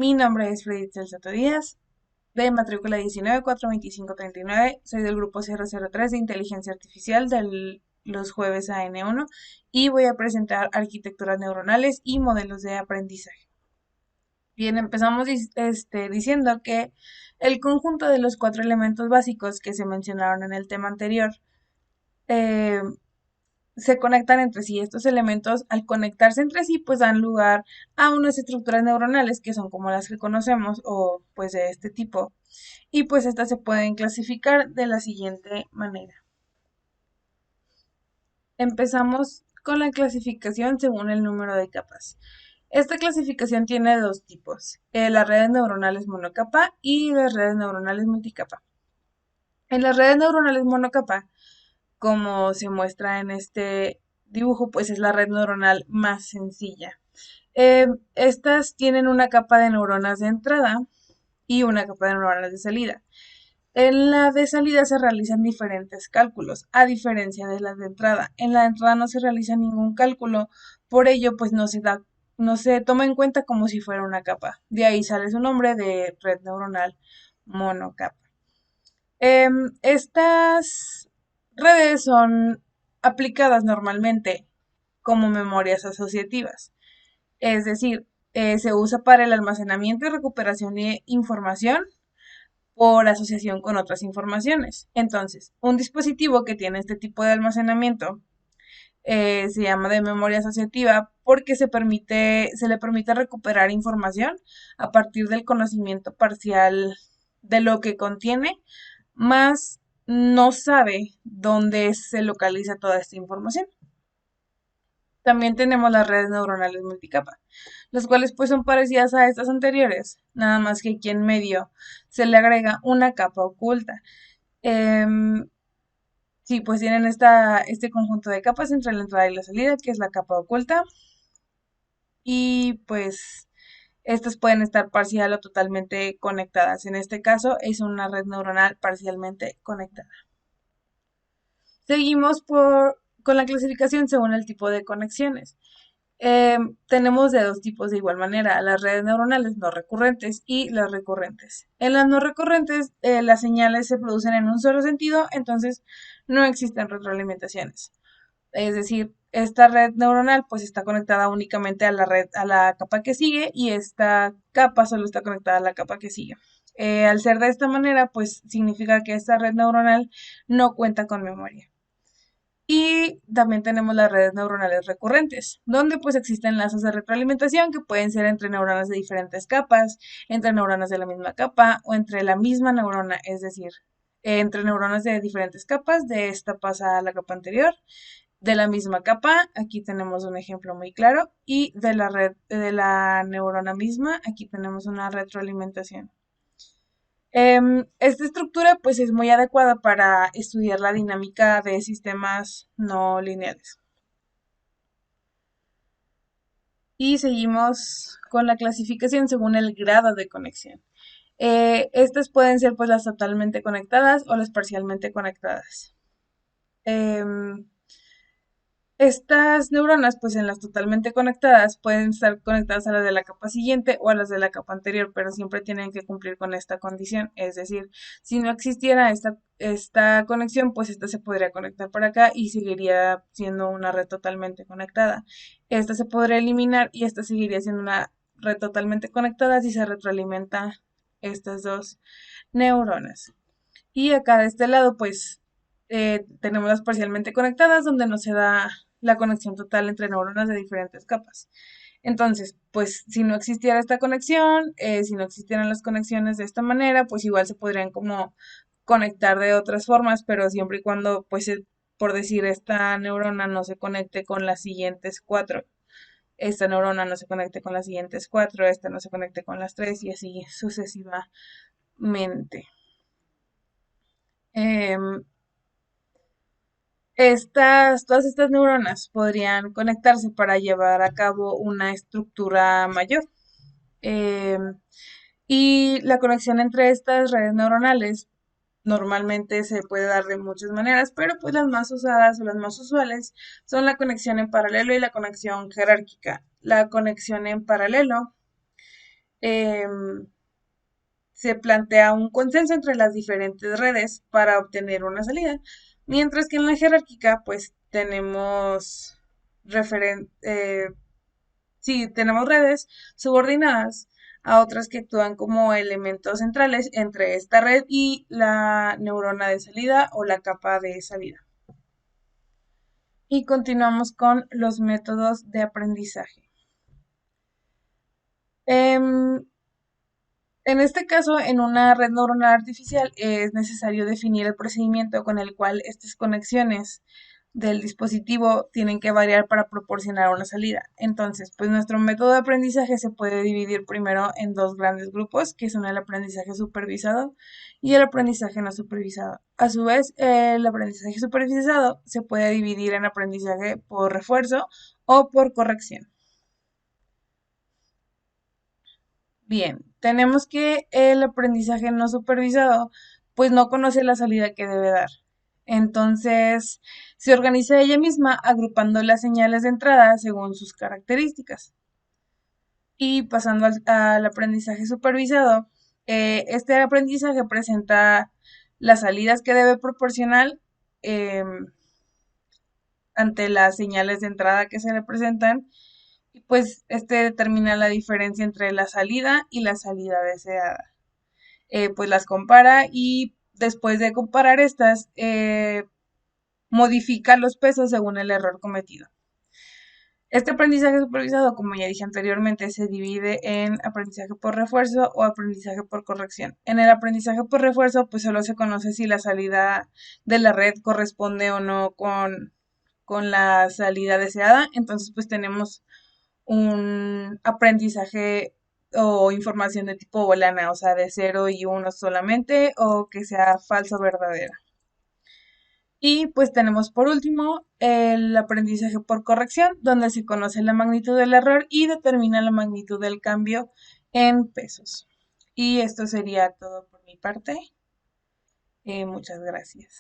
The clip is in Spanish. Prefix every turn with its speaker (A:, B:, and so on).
A: Mi nombre es Freddy Soto Díaz, de matrícula 1942539. Soy del grupo 003 de Inteligencia Artificial de los jueves a N1 y voy a presentar arquitecturas neuronales y modelos de aprendizaje. Bien, empezamos diciendo que el conjunto de los cuatro elementos básicos que se mencionaron en el tema anterior eh, se conectan entre sí. Estos elementos, al conectarse entre sí, pues dan lugar a unas estructuras neuronales que son como las que conocemos o pues de este tipo. Y pues estas se pueden clasificar de la siguiente manera. Empezamos con la clasificación según el número de capas. Esta clasificación tiene dos tipos, las redes neuronales monocapa y las redes neuronales multicapa. En las redes neuronales monocapa, como se muestra en este dibujo, pues es la red neuronal más sencilla. Estas tienen una capa de neuronas de entrada y una capa de neuronas de salida. En la de salida se realizan diferentes cálculos, a diferencia de las de entrada. En la de entrada no se realiza ningún cálculo, por ello pues no se toma en cuenta como si fuera una capa. De ahí sale su nombre de red neuronal monocapa. Estas redes son aplicadas normalmente como memorias asociativas, es decir, se usa para el almacenamiento y recuperación de información por asociación con otras informaciones. Entonces, un dispositivo que tiene este tipo de almacenamiento se llama de memoria asociativa porque se le permite recuperar información a partir del conocimiento parcial de lo que contiene, más no sabe dónde se localiza toda esta información. También tenemos las redes neuronales multicapa, las cuales pues son parecidas a estas anteriores, nada más que aquí en medio se le agrega una capa oculta. Em, sí, pues tienen este conjunto de capas entre la entrada y la salida, que es la capa oculta, y pues estas pueden estar parcial o totalmente conectadas. En este caso es una red neuronal parcialmente conectada. Seguimos con la clasificación según el tipo de conexiones. Tenemos de dos tipos de igual manera, las redes neuronales no recurrentes y las recurrentes. En las no recurrentes, las señales se producen en un solo sentido, entonces no existen retroalimentaciones. Es decir, esta red neuronal pues está conectada únicamente a a la capa que sigue y esta capa solo está conectada a la capa que sigue. Al ser de esta manera, pues significa que esta red neuronal no cuenta con memoria. Y también tenemos las redes neuronales recurrentes, donde pues existen lazos de retroalimentación que pueden ser entre neuronas de diferentes capas, entre neuronas de la misma capa o entre la misma neurona, es decir, entre neuronas de diferentes capas, de esta pasa a la capa anterior, de la misma capa, aquí tenemos un ejemplo muy claro, y de la red de la neurona misma, aquí tenemos una retroalimentación. Esta estructura pues es muy adecuada para estudiar la dinámica de sistemas no lineales. Y seguimos con la clasificación según el grado de conexión. Estas pueden ser pues las totalmente conectadas o las parcialmente conectadas. Em, Estas neuronas, pues en las totalmente conectadas, pueden estar conectadas a las de la capa siguiente o a las de la capa anterior, pero siempre tienen que cumplir con esta condición. Es decir, si no existiera esta conexión, pues esta se podría conectar por acá y seguiría siendo una red totalmente conectada. Esta se podría eliminar y esta seguiría siendo una red totalmente conectada si se retroalimenta estas dos neuronas. Y acá de este lado, pues tenemos las parcialmente conectadas, donde no se da la conexión total entre neuronas de diferentes capas. Entonces, pues si no existiera esta conexión, si no existieran las conexiones de esta manera, pues igual se podrían como conectar de otras formas, pero siempre y cuando, pues por decir, esta neurona no se conecte con las siguientes cuatro, esta neurona no se conecte con las siguientes cuatro, esta no se conecte con las tres y así sucesivamente. Em, todas estas neuronas podrían conectarse para llevar a cabo una estructura mayor. Em, y la conexión entre estas redes neuronales normalmente se puede dar de muchas maneras, pero pues las más usadas o las más usuales son la conexión en paralelo y la conexión jerárquica. La conexión en paralelo em, se plantea un consenso entre las diferentes redes para obtener una salida, mientras que en la jerárquica pues tenemos referen- eh, sí, tenemos redes subordinadas a otras que actúan como elementos centrales entre esta red y la neurona de salida o la capa de salida. Y continuamos con los métodos de aprendizaje. Em, En este caso, en una red neuronal artificial es necesario definir el procedimiento con el cual estas conexiones del dispositivo tienen que variar para proporcionar una salida. Entonces, pues nuestro método de aprendizaje se puede dividir primero en dos grandes grupos, que son el aprendizaje supervisado y el aprendizaje no supervisado. A su vez, el aprendizaje supervisado se puede dividir en aprendizaje por refuerzo o por corrección. Bien, tenemos que el aprendizaje no supervisado, pues no conoce la salida que debe dar. Entonces, se organiza ella misma agrupando las señales de entrada según sus características. Y pasando al aprendizaje supervisado, este aprendizaje presenta las salidas que debe proporcionar em, ante las señales de entrada que se le presentan y pues este determina la diferencia entre la salida y la salida deseada. Pues las compara y después de comparar estas, modifica los pesos según el error cometido. Este aprendizaje supervisado, como ya dije anteriormente, se divide en aprendizaje por refuerzo o aprendizaje por corrección. En el aprendizaje por refuerzo, pues solo se conoce si la salida de la red corresponde o no con la salida deseada. Entonces, pues tenemos un aprendizaje o información de tipo booleana, o sea, de 0 y 1 solamente, o que sea falso o verdadera. Y pues tenemos por último el aprendizaje por corrección, donde se conoce la magnitud del error y determina la magnitud del cambio en pesos. Y esto sería todo por mi parte. Muchas gracias.